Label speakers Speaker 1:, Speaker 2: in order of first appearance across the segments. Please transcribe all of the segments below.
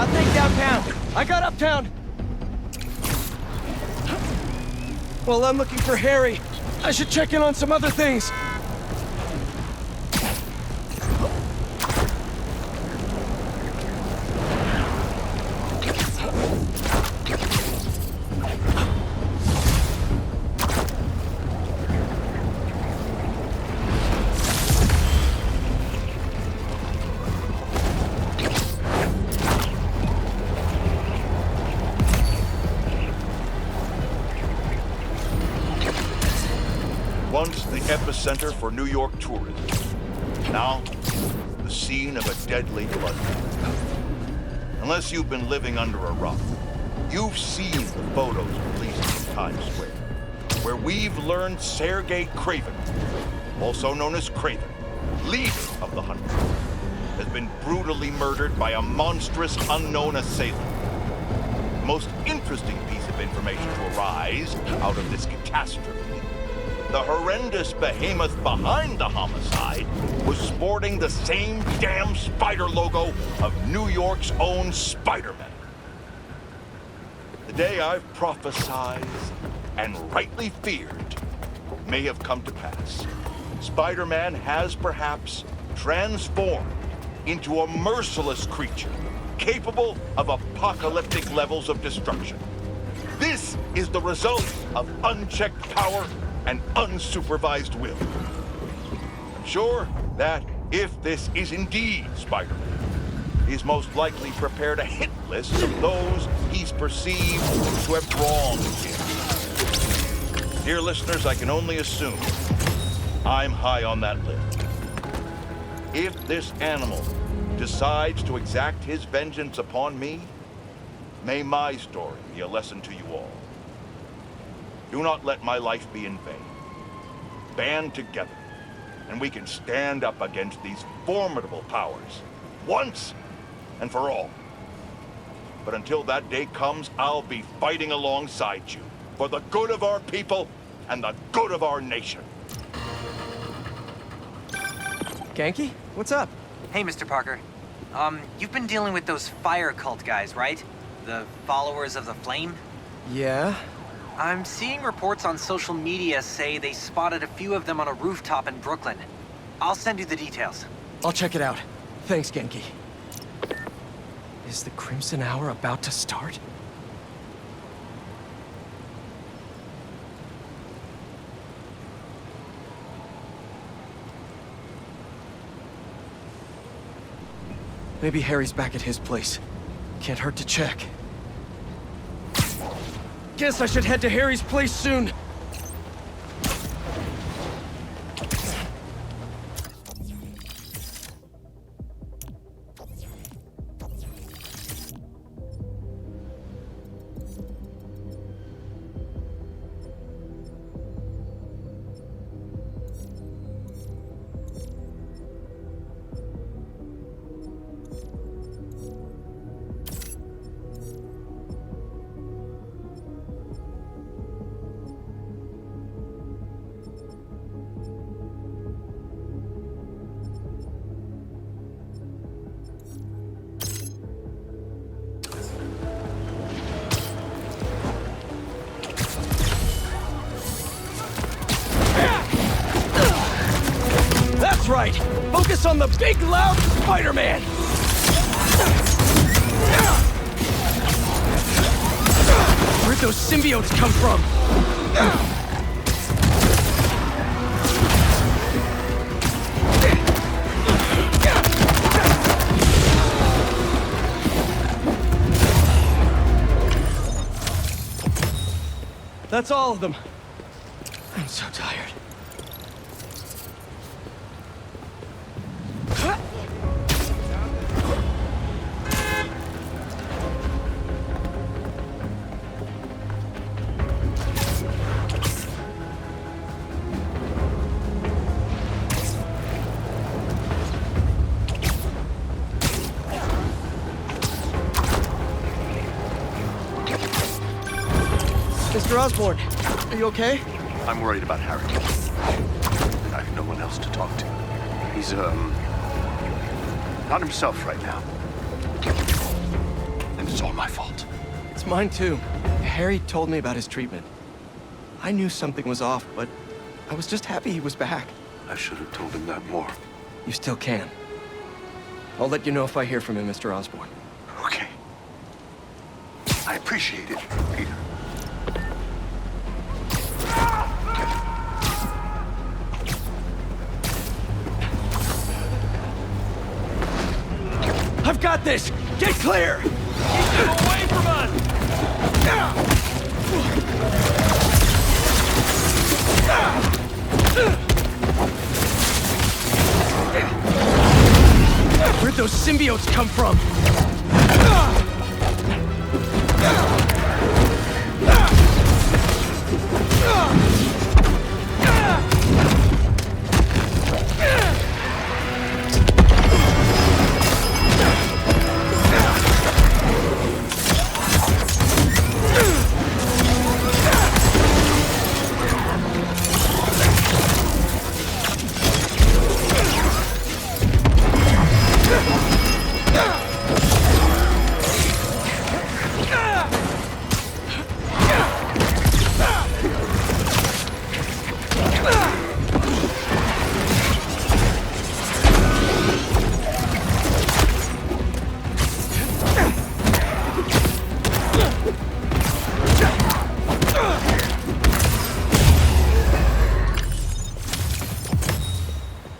Speaker 1: I'll take downtown. I got uptown. Well, I'm looking for Harry. I should check in on some other things.
Speaker 2: Once the epicenter for New York tourism. Now, the scene of a deadly bloodbath. Unless you've been living under a rock, you've seen the photos released from Times Square, where we've learned Sergei Craven, also known as Craven, leader of the Hunters, has been brutally murdered by a monstrous unknown assailant. The most interesting piece of information to arise out of this catastrophe: the horrendous behemoth behind the homicide was sporting the same damn spider logo of New York's own Spider-Man. The day I've prophesied and rightly feared may have come to pass. Spider-Man has perhaps transformed into a merciless creature capable of apocalyptic levels of destruction. This is the result of unchecked power and unsupervised will. I'm sure that if this is indeed Spider-Man, he's most likely prepared a hit list of those he's perceived to have wronged him. Dear listeners, I can only assume I'm high on that list. If this animal decides to exact his vengeance upon me, may my story be a lesson to you all. Do not let my life be in vain. Band together, and we can stand up against these formidable powers, once and for all. But until that day comes, I'll be fighting alongside you, for the good of our people and the good of our nation.
Speaker 1: Ganke, what's up?
Speaker 3: Hey, Mr. Parker. You've been dealing with those fire cult guys, right? The followers of the flame?
Speaker 1: Yeah?
Speaker 3: I'm seeing reports on social media say they spotted a few of them on a rooftop in Brooklyn. I'll send you the details.
Speaker 1: I'll check it out. Thanks, Genki. Is the Crimson Hour about to start? Maybe Harry's back at his place. Can't hurt to check. Guess I should head to Harry's place soon. That's right! Focus on the big, loud Spider-Man! Where'd those symbiotes come from? That's all of them. I'm so tired. Mr. Osborn, are you okay?
Speaker 4: I'm worried about Harry. I have no one else to talk to. He's, not himself right now. It's all my fault.
Speaker 1: It's mine too. Harry told me about his treatment. I knew something was off, but I was just happy he was back.
Speaker 4: I should have told him that more.
Speaker 1: You still can. I'll let you know if I hear from him, Mr. Osborn.
Speaker 4: Okay. I appreciate it, Peter.
Speaker 1: I've got this! Get clear! Keep them away from us! Where'd those symbiotes come from?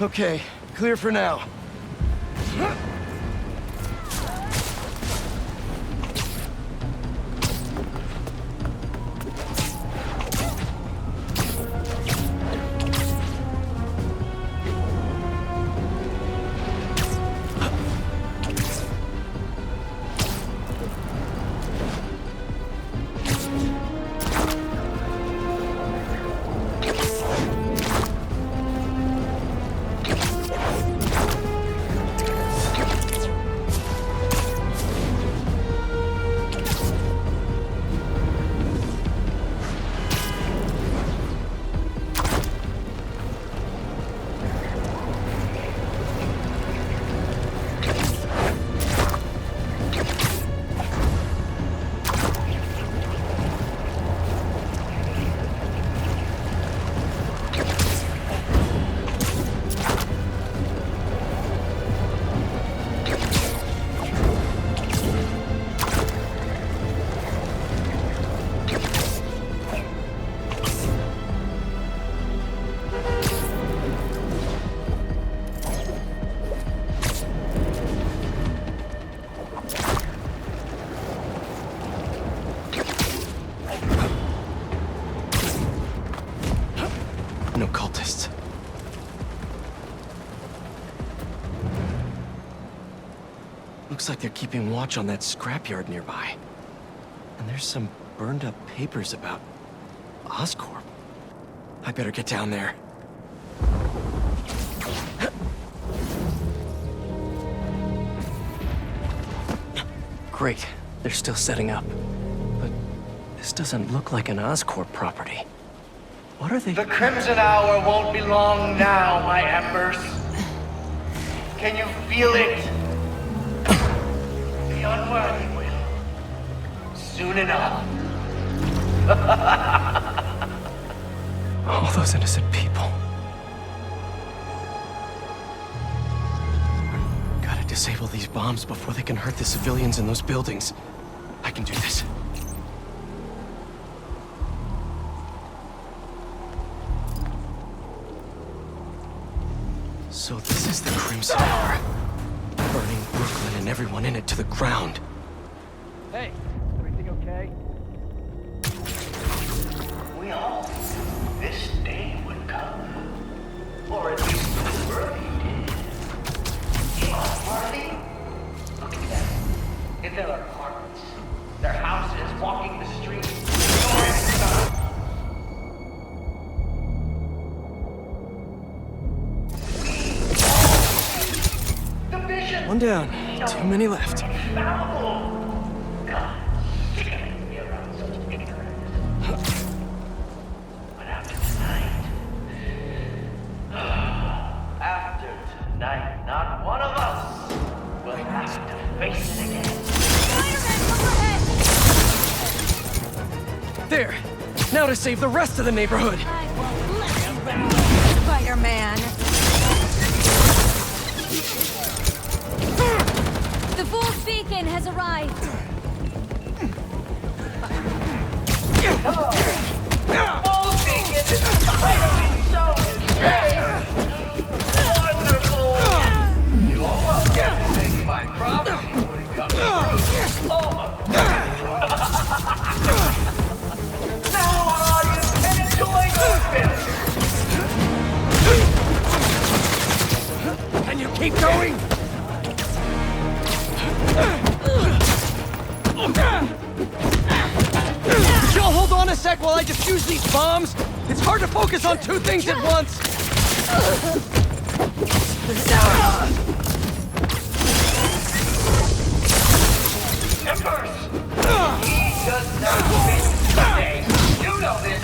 Speaker 1: Okay, clear for now. No cultists. Looks like they're keeping watch on that scrapyard nearby. And there's some burned up papers about Oscorp. I better get down there. Great. They're still setting up. But this doesn't look like an Oscorp property. What are they...
Speaker 5: The Crimson Hour won't be long now, my embers. Can you feel it? The unworthy will. Soon enough.
Speaker 1: All those innocent people. Gotta disable these bombs before they can hurt the civilians in those buildings. I can do this. So this is the Crimson Hour. Burning Brooklyn and everyone in it to the ground.
Speaker 6: Hey, everything okay?
Speaker 5: We all knew this day would come. Or at least the worthy did. The unworthy? Look at them. In their apartments, their houses, walking the streets.
Speaker 1: One down. Too many left.
Speaker 5: After tonight, not one of us will have to face it again.
Speaker 7: Spider-Man,
Speaker 1: there! Now to save the rest of the neighborhood!
Speaker 7: Spider-Man.
Speaker 8: The Fool's Beacon has arrived.
Speaker 5: Full beacon is finally shown its face. Wonderful. You all welcome to take my property when it comes through. Now our audience can enjoy your film.
Speaker 1: Can you keep going? Could y'all hold on a sec while I defuse these bombs? It's hard to focus on two things at once.
Speaker 5: Embers! He does not win today. You know this.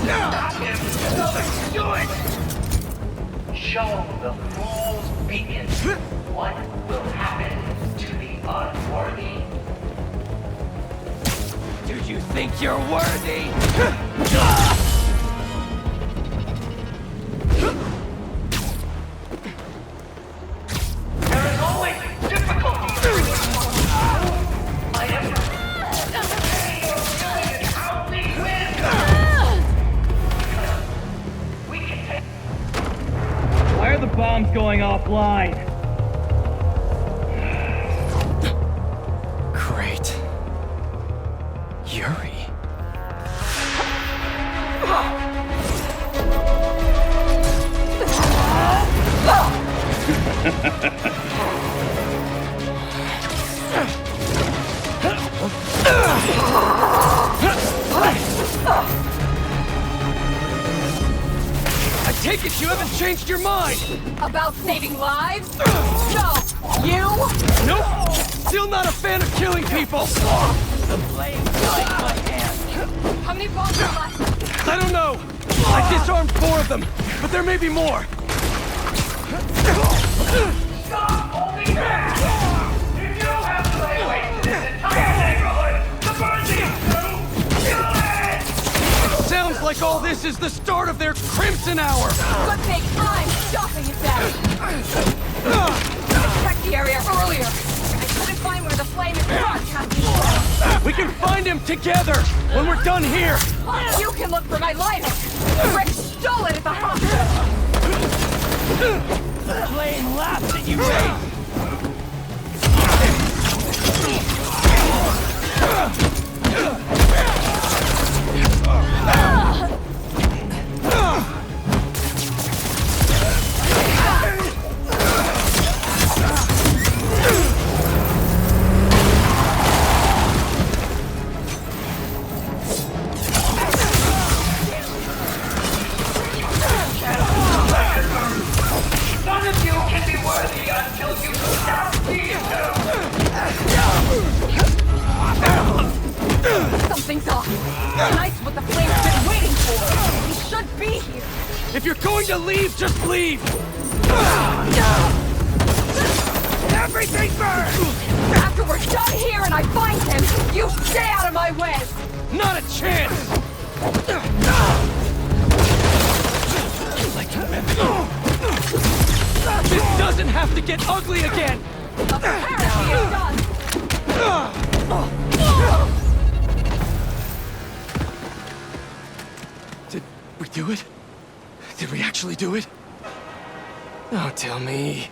Speaker 5: Stop him. Do it. Show the Fool's Beacon what will happen to the unworthy.
Speaker 1: Do you think you're worthy?
Speaker 5: There is always difficulty in bringing my Ember. How we win. We can take.
Speaker 6: Why are the bombs going offline?
Speaker 1: Great. Yuri. I take it you haven't changed your mind!
Speaker 7: About saving lives? No! You?
Speaker 1: Nope! Still not a fan of killing people!
Speaker 7: How many bombs are left?
Speaker 1: I don't know! I disarmed 4 of them, but there may be more!
Speaker 5: Stop holding back! If you have playways to this entire neighborhood, the Burnsies do, kill it!
Speaker 1: Sounds like all this is the start of their Crimson Hour!
Speaker 7: Good thing I'm stopping it then! I checked the area earlier. I couldn't find where the flame is broadcasting from.
Speaker 1: We can find him together when we're done here!
Speaker 7: You can look for my Linux. Rick stole it at the hospital.
Speaker 1: The flame laughs at you, Ray!
Speaker 5: None of you can be worthy until you stop being
Speaker 7: Something's off. Tonight's what the flame's been waiting for. He should be here.
Speaker 1: If you're going to leave, just leave! Everything burns!
Speaker 7: After we're done here and I find him, you stay out of my way.
Speaker 1: Not a chance! Like a weapon. This doesn't have to get ugly again!
Speaker 7: Apparently it does.
Speaker 1: Did we do it? Did we actually do it? Oh, tell me.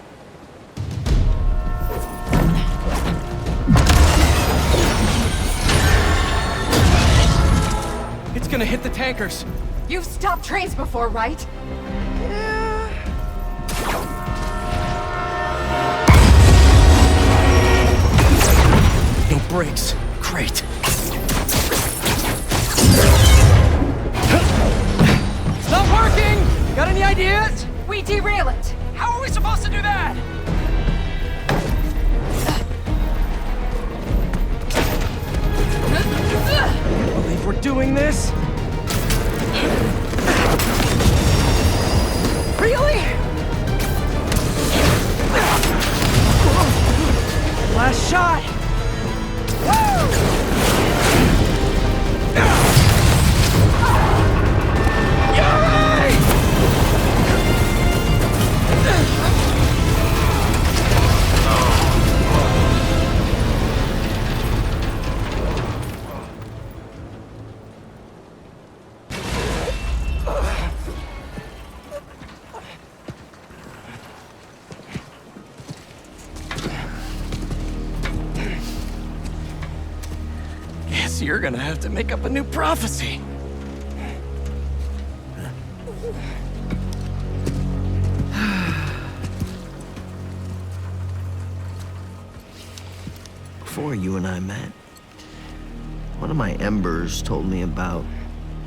Speaker 1: It's gonna hit the tankers.
Speaker 7: You've stopped trains before, right?
Speaker 1: No brakes. Great. It's not working! Got any ideas?
Speaker 7: We derail it.
Speaker 1: How are we supposed to do that? Believe we're doing this?
Speaker 7: Really?
Speaker 1: Last shot!
Speaker 7: Woo!
Speaker 1: Guess you're gonna have to make up a new prophecy.
Speaker 9: Before you and I met, one of my Embers told me about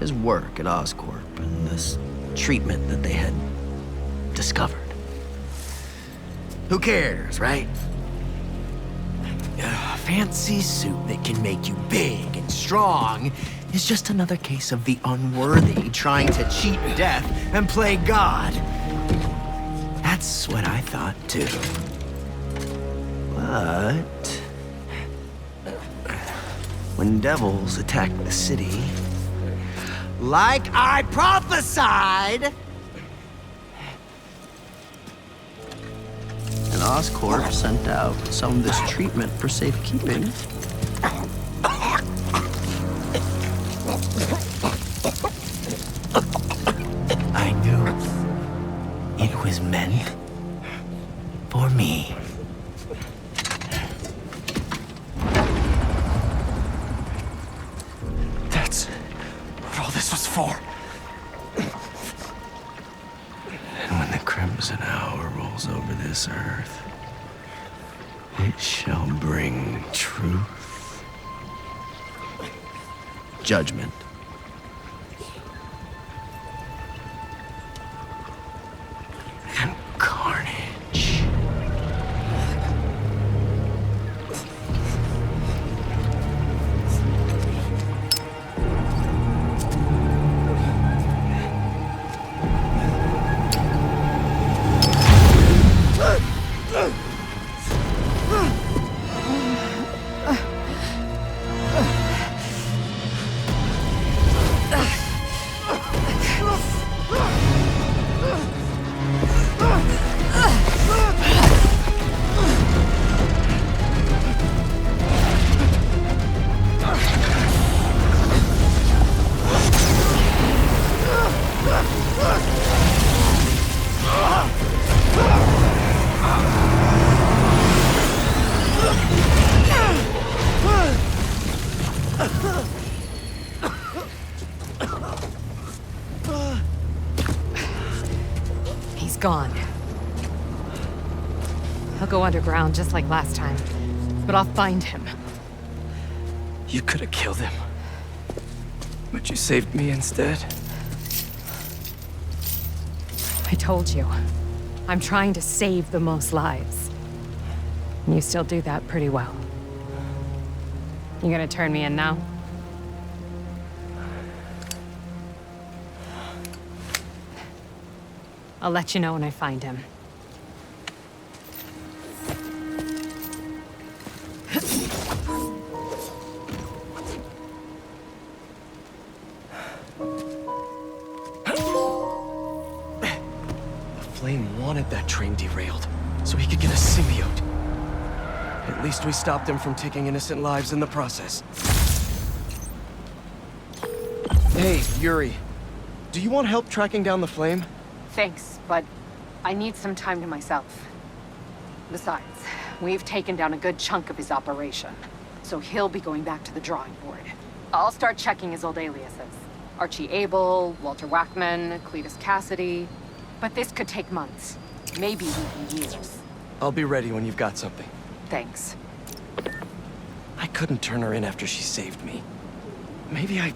Speaker 9: his work at Oscorp and this treatment that they had discovered. Who cares, right? A fancy suit that can make you big and strong is just another case of the unworthy trying to cheat death and play God. That's what I thought too. But when devils attack the city, like I prophesied, and Oscorp sent out some of this treatment for safekeeping. I knew it was meant for me.
Speaker 1: That's what all this was for.
Speaker 9: And when the crimson hour rolls over this earth, it shall bring truth, judgment, and carnage.
Speaker 7: He's gone. He'll go underground just like last time. But I'll find him.
Speaker 1: You could have killed him. But you saved me instead.
Speaker 7: I told you. I'm trying to save the most lives. And you still do that pretty well. You gonna turn me in now? I'll let you know when I find him.
Speaker 1: The Flame wanted that train derailed, so he could get a symbiote. At least we stopped him from taking innocent lives in the process. Hey, Yuri. Do you want help tracking down the Flame?
Speaker 7: Thanks, but I need some time to myself. Besides, we've taken down a good chunk of his operation, so he'll be going back to the drawing board. I'll start checking his old aliases. Archie Abel, Walter Wackman, Cletus Cassidy. But this could take months, maybe even years.
Speaker 1: I'll be ready when you've got something.
Speaker 7: Thanks.
Speaker 1: I couldn't turn her in after she saved me. Maybe I